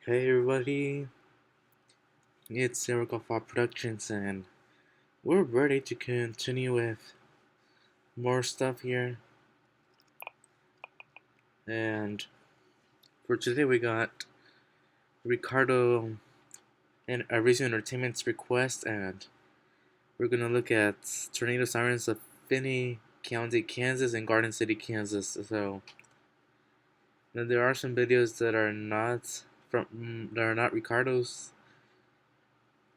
Hey everybody, it's Ricardo Productions and we're ready to continue with more stuff here. And for today we got Ricardo and Arvizu Entertainment's request, and we're gonna look at tornado sirens of Finney County, Kansas and Garden City, Kansas. So then there are some videos that are not Ricardo's.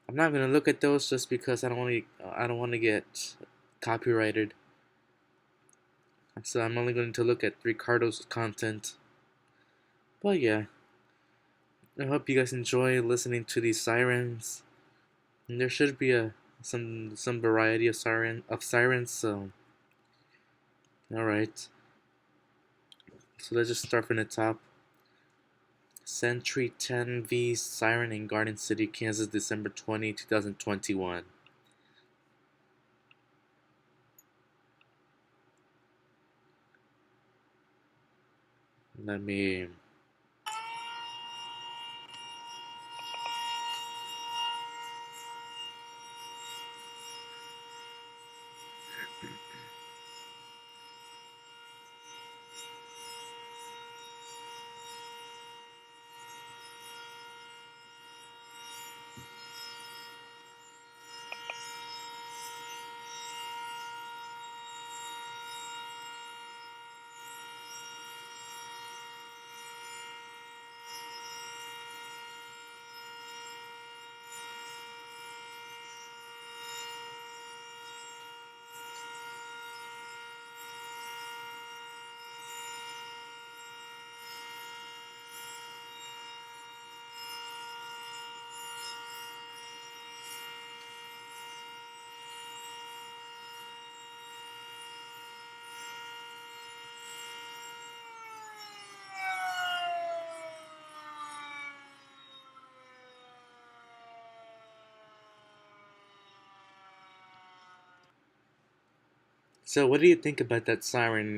I'm not gonna look at those just because I don't want to get copyrighted. So I'm only going to look at Ricardo's content. But yeah, I hope you guys enjoy listening to these sirens. And there should be some variety of sirens. So all right, so let's just start from the top. Sentry 10V siren in Garden City, Kansas, December 20, 2021. Let me. So what do you think about that siren?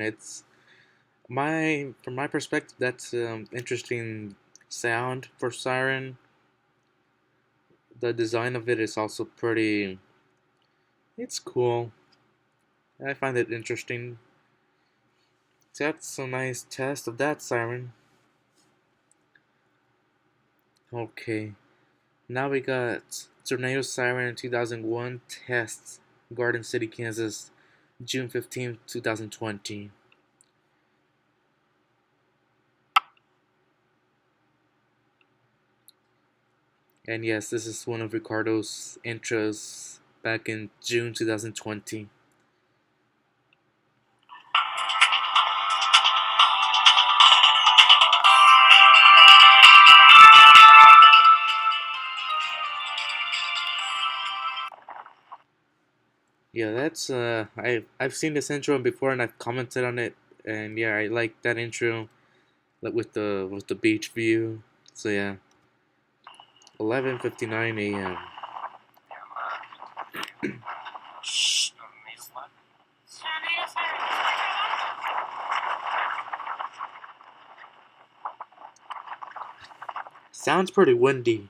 From my perspective, that's interesting sound for siren. The design of it is also pretty. It's cool. I find it interesting. So that's a nice test of that siren. Okay, now we got Tornado Siren 2001 tests, Garden City, Kansas, June 15th, 2020. And yes, this is one of Ricardo's intros back in June 2020. Yeah, that's I've seen this intro before and I've commented on it, and yeah, I like that intro, like with the beach view. So yeah, 11:59 a.m. Sounds pretty windy.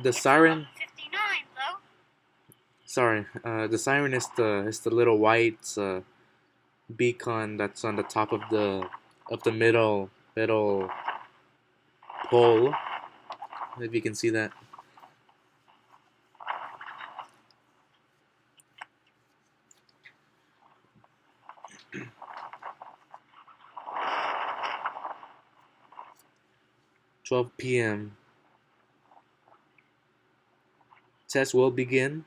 The siren, sorry, the siren is the little white beacon that's on the top of the middle pole. If you can see that. 12 p.m. Test will begin.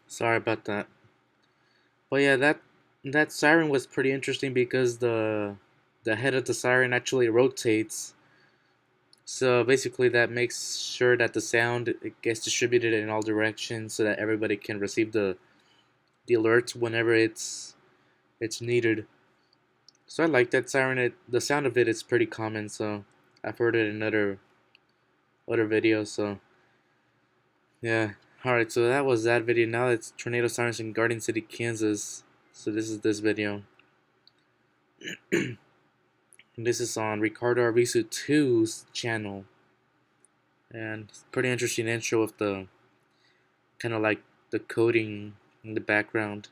Sorry about that. But yeah, that siren was pretty interesting because the head of the siren actually rotates. So basically, that makes sure that the sound it gets distributed in all directions so that everybody can receive the alerts whenever it's needed. So I like that siren. The sound of it is pretty common. So I've heard it in other videos. So yeah. All right. So that was that video. Now it's tornado sirens in Garden City, Kansas. So this is this video. And this is on Ricardo Arvizu 2's channel. And it's pretty interesting intro with the kind of like the coding in the background.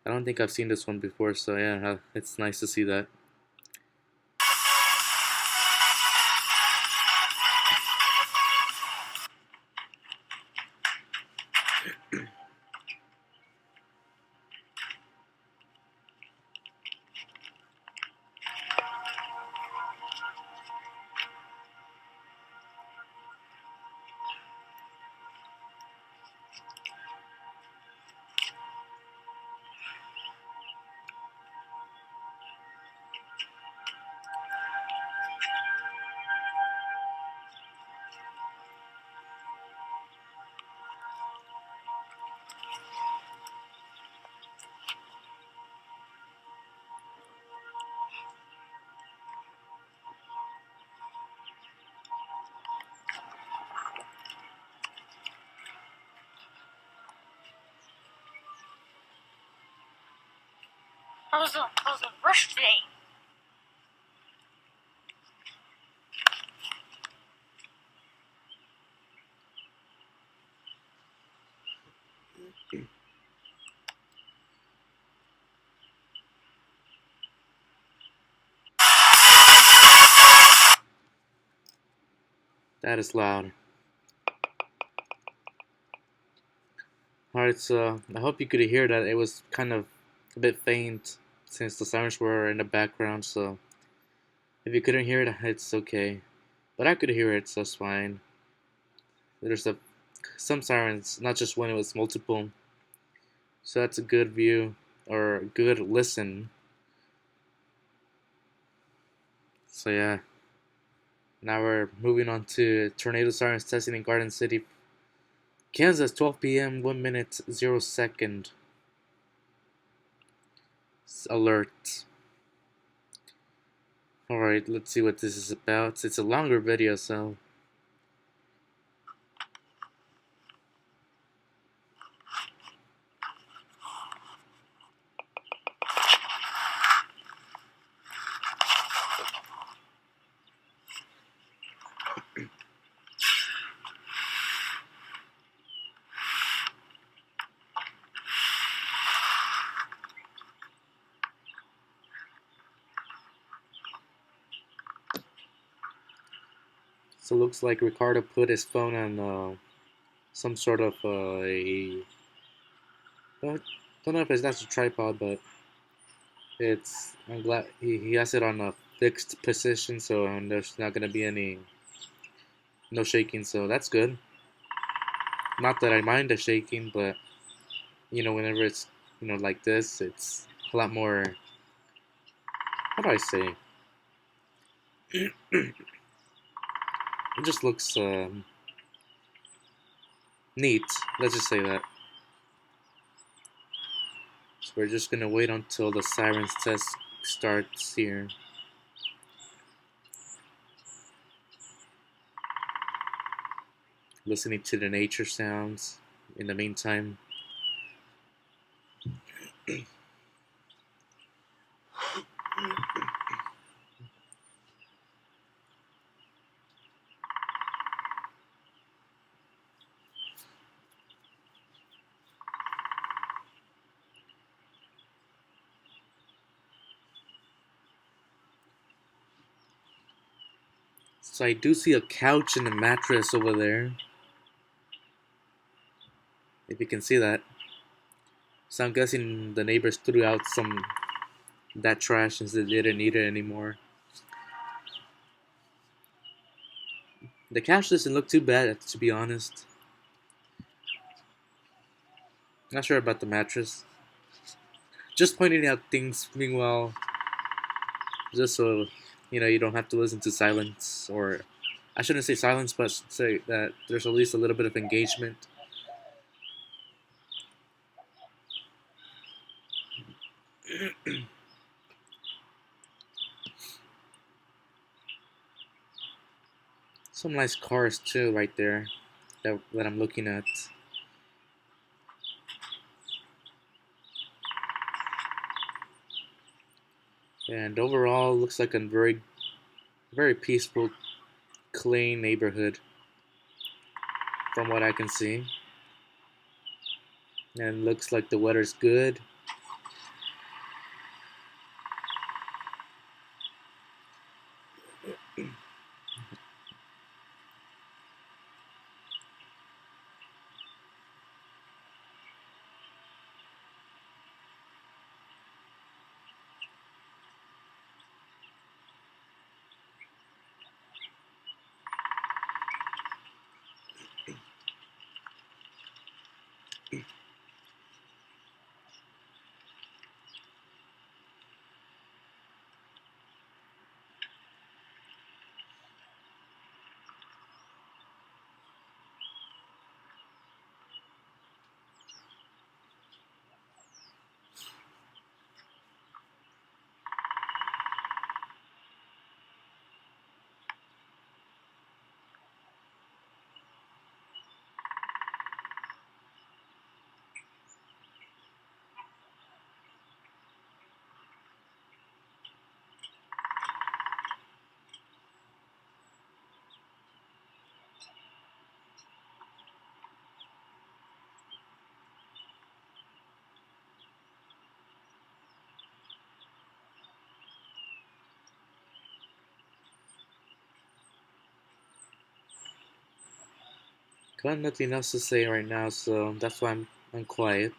I don't think I've seen this one before, so yeah, it's nice to see that. I was in rush today. That is loud. Alright, so I hope you could hear that. It was kind of a bit faint since the sirens were in the background, so if you couldn't hear it, it's okay. But I could hear it, so it's fine. There's some sirens, not just one, it was multiple. So that's a good view, or a good listen. So yeah. Now we're moving on to tornado sirens testing in Garden City, Kansas, 12 p.m., 1 minute, 0 second. Alert. Alright, let's see what this is about. It's a longer video, so it looks like Ricardo put his phone on some sort of I don't know if that's a tripod, but I'm glad he has it on a fixed position, so there's not gonna be no shaking, so that's good. Not that I mind the shaking, but whenever it's like this, it's a lot more. How do I say? It just looks neat. Let's just say that. So we're just gonna wait until the sirens test starts here. Listening to the nature sounds in the meantime. So I do see a couch and a mattress over there. If you can see that. So I'm guessing the neighbors threw out that trash since they didn't need it anymore. The couch doesn't look too bad, to be honest. Not sure about the mattress. Just pointing out things, meanwhile, just so you don't have to listen to silence, or I shouldn't say silence, but say that there's at least a little bit of engagement. Some nice cars too, right there, that I'm looking at. And overall, looks like a very peaceful, clean neighborhood, from what I can see. And looks like the weather's good. Got nothing else to say right now, so that's why I'm quiet.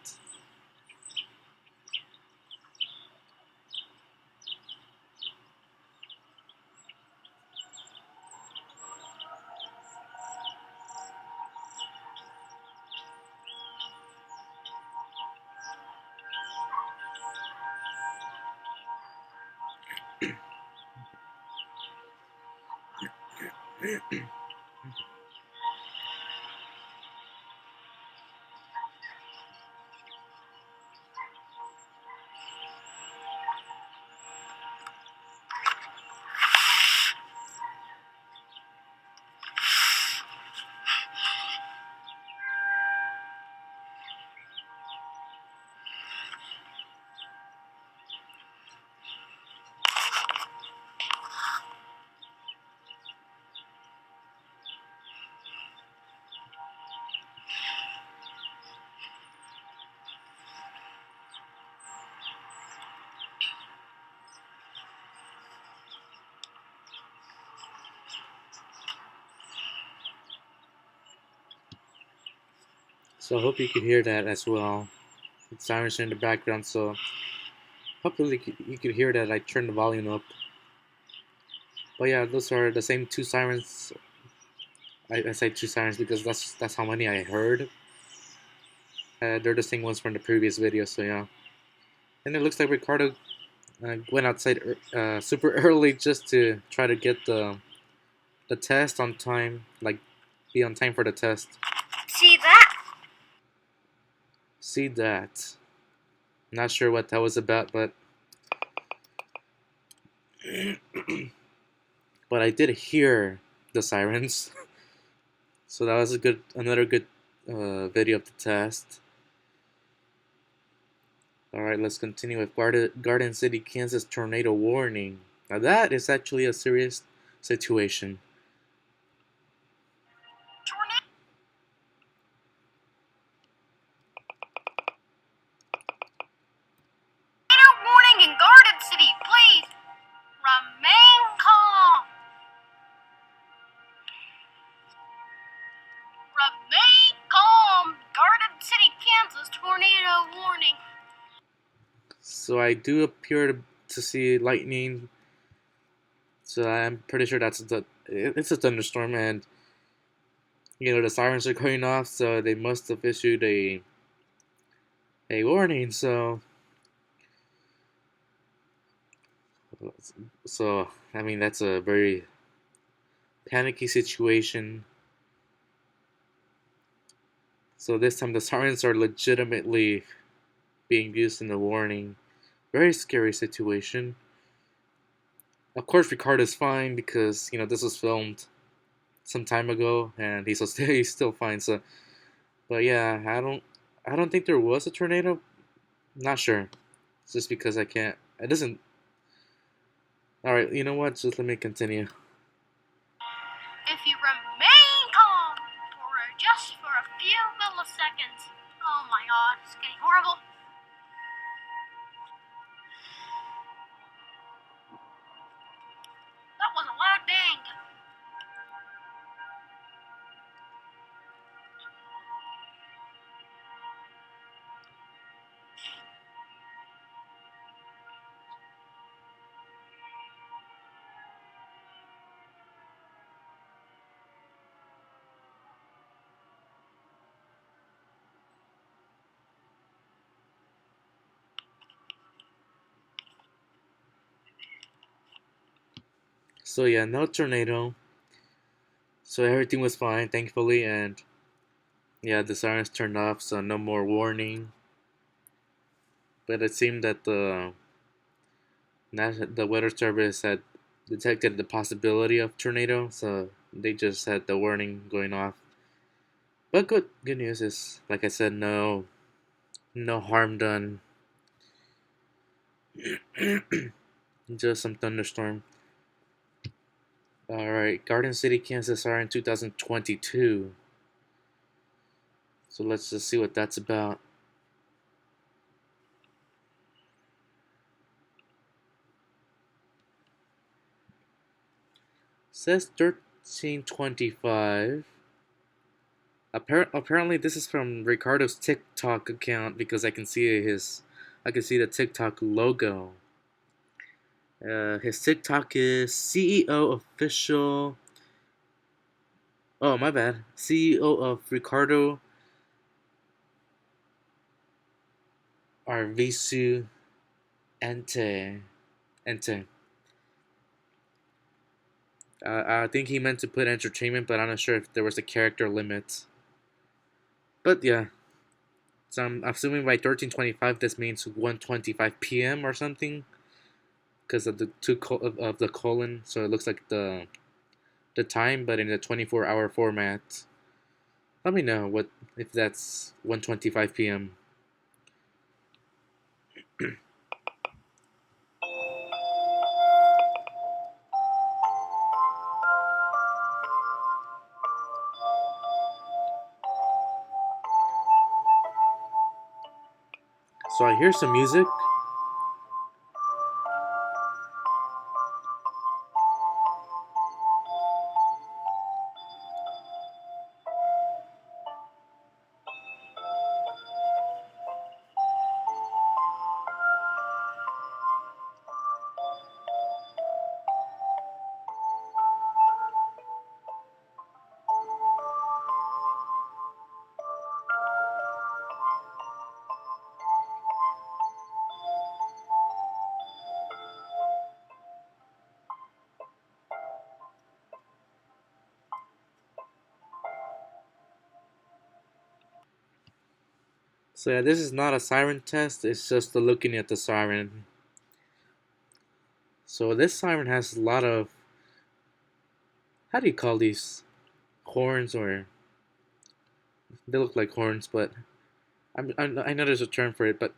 So I hope you could hear that as well. It's sirens in the background, so hopefully you could hear that I turned the volume up. But yeah, those are the same two sirens. I say two sirens because that's how many I heard. They're the same ones from the previous video, so yeah. And it looks like Ricardo went outside super early just to try to get the test on time, like be on time for the test. See that? See that? Not sure what that was about, but but I did hear the sirens, so that was another good video of the test. All right, let's continue with Garden City, Kansas tornado warning. Now that is actually a serious situation. Tornado warning in Garden City. Please remain calm. Remain calm. Garden City, Kansas tornado warning. So I do appear to see lightning. So I'm pretty sure it's a thunderstorm, and the sirens are going off, so they must have issued a warning. So I mean that's a very panicky situation. So this time the sirens are legitimately being used in the warning. Very scary situation. Of course, Ricardo's fine because this was filmed some time ago, and he's still fine. So, but yeah, I don't think there was a tornado. Not sure. It's just because I can't. It doesn't. All right, you know what? Just let me continue. If you remain calm just for a few milliseconds. Oh my god, it's getting horrible. That was a loud bang. So yeah, no tornado. So everything was fine, thankfully, and yeah, the sirens turned off, so no more warning. But it seemed that the weather service had detected the possibility of tornado, so they just had the warning going off. But good news is, like I said, no harm done. Just some thunderstorm. All right, Garden City, Kansas are in 2022. So let's just see what that's about. Says 1325. Apparently this is from Ricardo's TikTok account because I can see the TikTok logo. His TikTok is CEO official. Oh, my bad. CEO of Ricardo Arvizu Ente. I think he meant to put entertainment, but I'm not sure if there was a character limit. But yeah, so I'm assuming by 1325 this means 1:25 p.m. or something because of the of the colon. So it looks like the time, but in a 24-hour format. Let me know what if that's 1:25 p.m. So I hear some music. So yeah, this is not a siren test. It's just the looking at the siren. So this siren has a lot of, how do you call these, horns, or they look like horns, but I know there's a term for it, but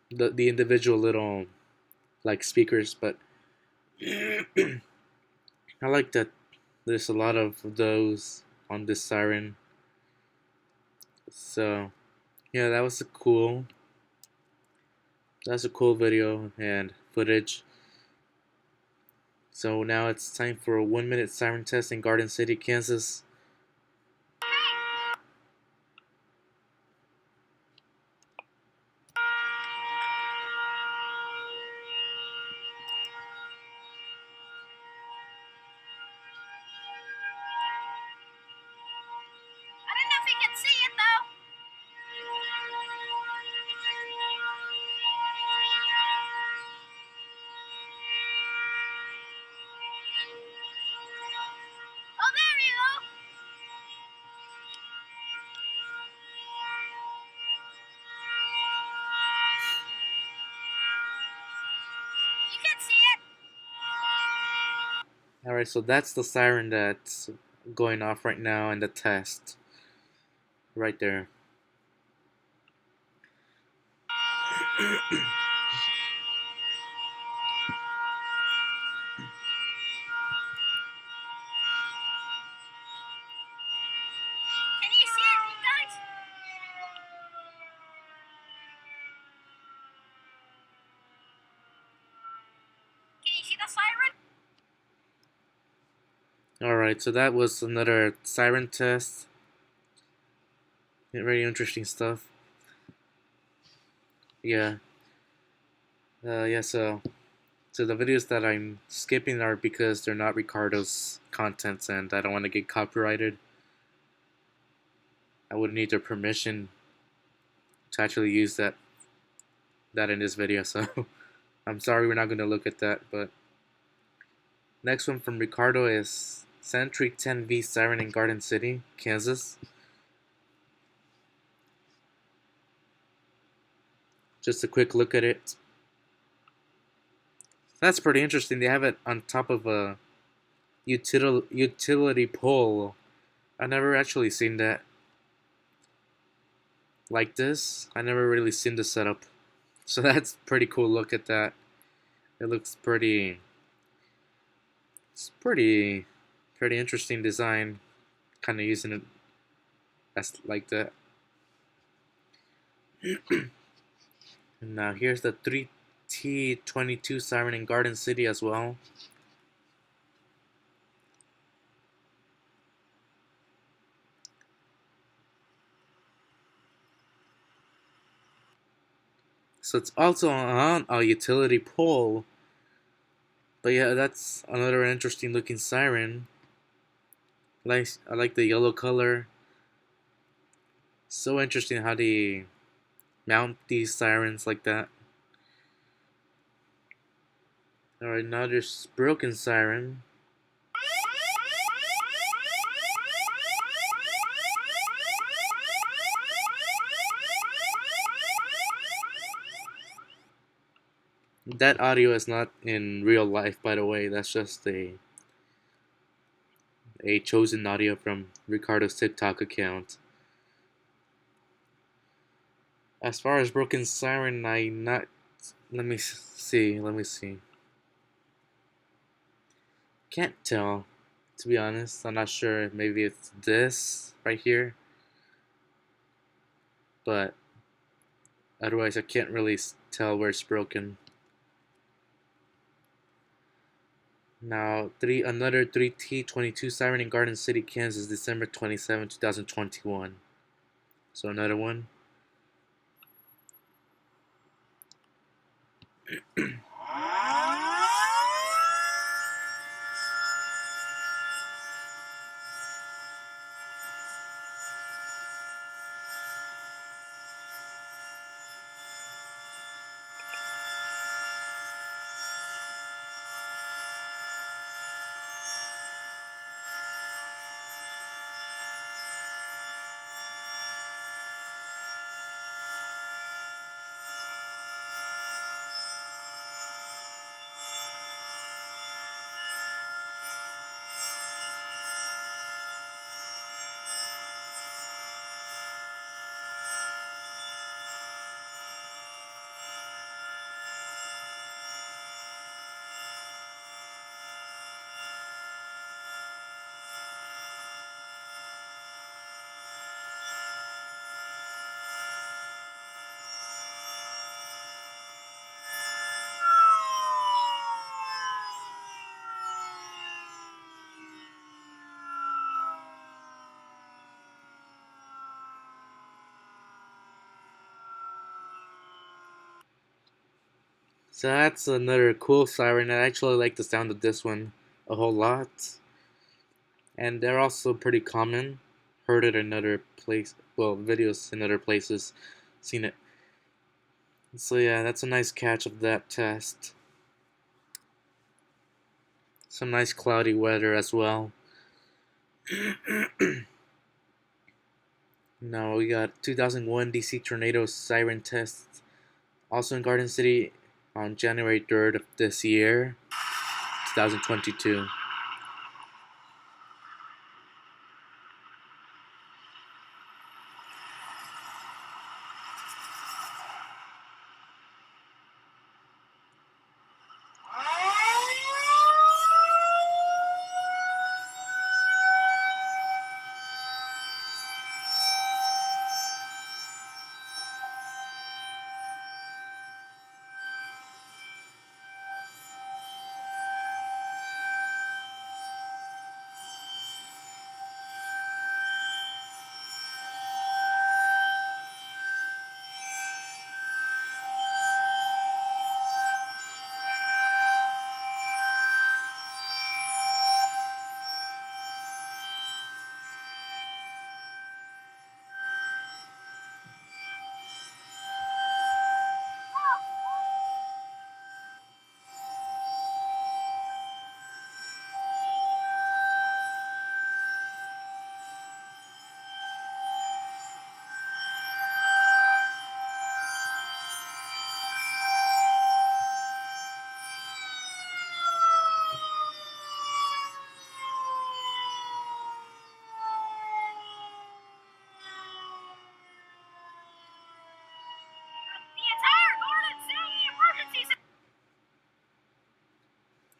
the individual little like speakers. But I like that there's a lot of those on this siren. So yeah, that's a cool video and footage. So now it's time for a 1 minute siren test in Garden City, Kansas. can see it. Alright, so that's the siren that's going off right now in the test. Right there. Can you see it, you guys? Can you see the siren? Alright, so that was another siren test. Very interesting stuff. Yeah. Yeah, so the videos that I'm skipping are because they're not Ricardo's contents and I don't want to get copyrighted. I would need their permission to actually use that in this video, so I'm sorry we're not going to look at that. But next one from Ricardo is Sentry 10V Siren in Garden City, Kansas. Just a quick look at it. That's pretty interesting. They have it on top of a utility pole. I never actually seen that like this. I never really seen the setup. So that's pretty cool. Look at that. It looks pretty. It's pretty interesting design. Kind of using it as like that. And now here's the 3T22 Siren in Garden City as well. So it's also on a utility pole. But yeah, that's another interesting looking siren. I like the yellow color. So interesting how they mount these sirens like that. Alright, now there's broken siren. That audio is not in real life, by the way. That's just a chosen audio from Ricardo's TikTok account. As far as broken siren, I not. Let me see. Can't tell, to be honest. I'm not sure. Maybe it's this right here, but otherwise, I can't really tell where it's broken. Now, another 3T22 Siren in Garden City, Kansas, December 27, 2021. So another one. So that's another cool siren. I actually like the sound of this one a whole lot. And they're also pretty common. Heard it in other videos in other places. Seen it. So yeah, that's a nice catch of that test. Some nice cloudy weather as well. Now we got 2001 DC tornado siren test. Also in Garden City, on January 3rd of this year, 2022.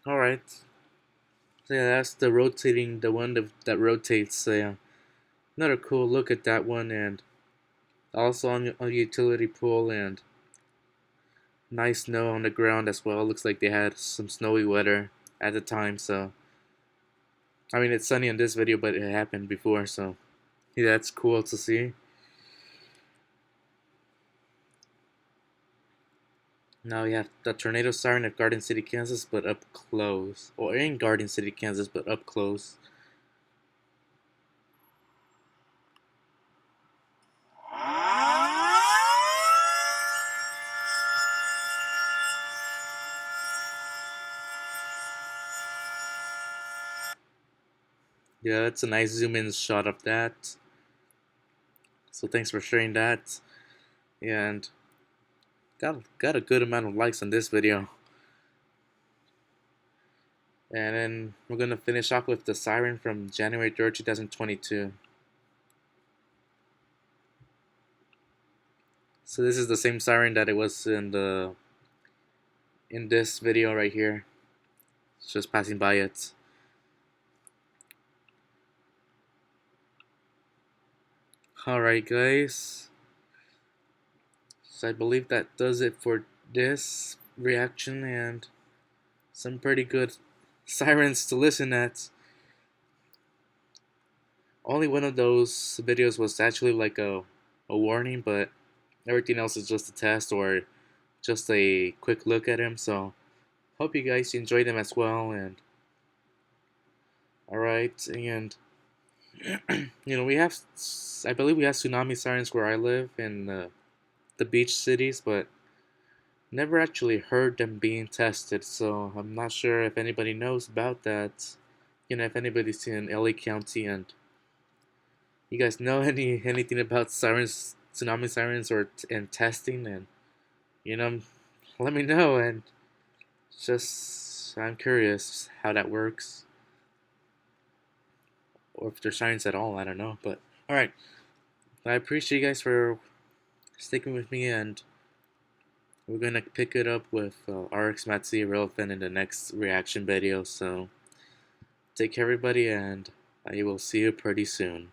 Alright. So yeah, that's the rotating, the one that rotates. So yeah, another cool look at that one, and also on a utility pool, and nice snow on the ground as well. Looks like they had some snowy weather at the time. So I mean, it's sunny in this video, but it happened before. So yeah, that's cool to see. Now we have the tornado siren at Garden City, Kansas, but up close. Or in Garden City, Kansas, but up close. Yeah, that's a nice zoom in shot of that. So thanks for sharing that. And got a good amount of likes on this video. And then we're gonna finish off with the siren from January 3rd, 2022. So this is the same siren that it was in this video right here. It's just passing by it. Alright guys. So I believe that does it for this reaction, and some pretty good sirens to listen at. Only one of those videos was actually like a warning, but everything else is just a test or just a quick look at him. So hope you guys enjoy them as well. And alright, and you know, I believe we have tsunami sirens where I live in the beach cities, but never actually heard them being tested. So I'm not sure if anybody knows about that. You know, if anybody's in LA County and you guys know anything about sirens, tsunami sirens, or and testing, and you know, let me know. And just I'm curious how that works, or if there's sirens at all. I don't know, but all right. I appreciate you guys for sticking with me, and we're gonna pick it up with RX Matsuya Relevant in the next reaction video. So take care, everybody, and I will see you pretty soon.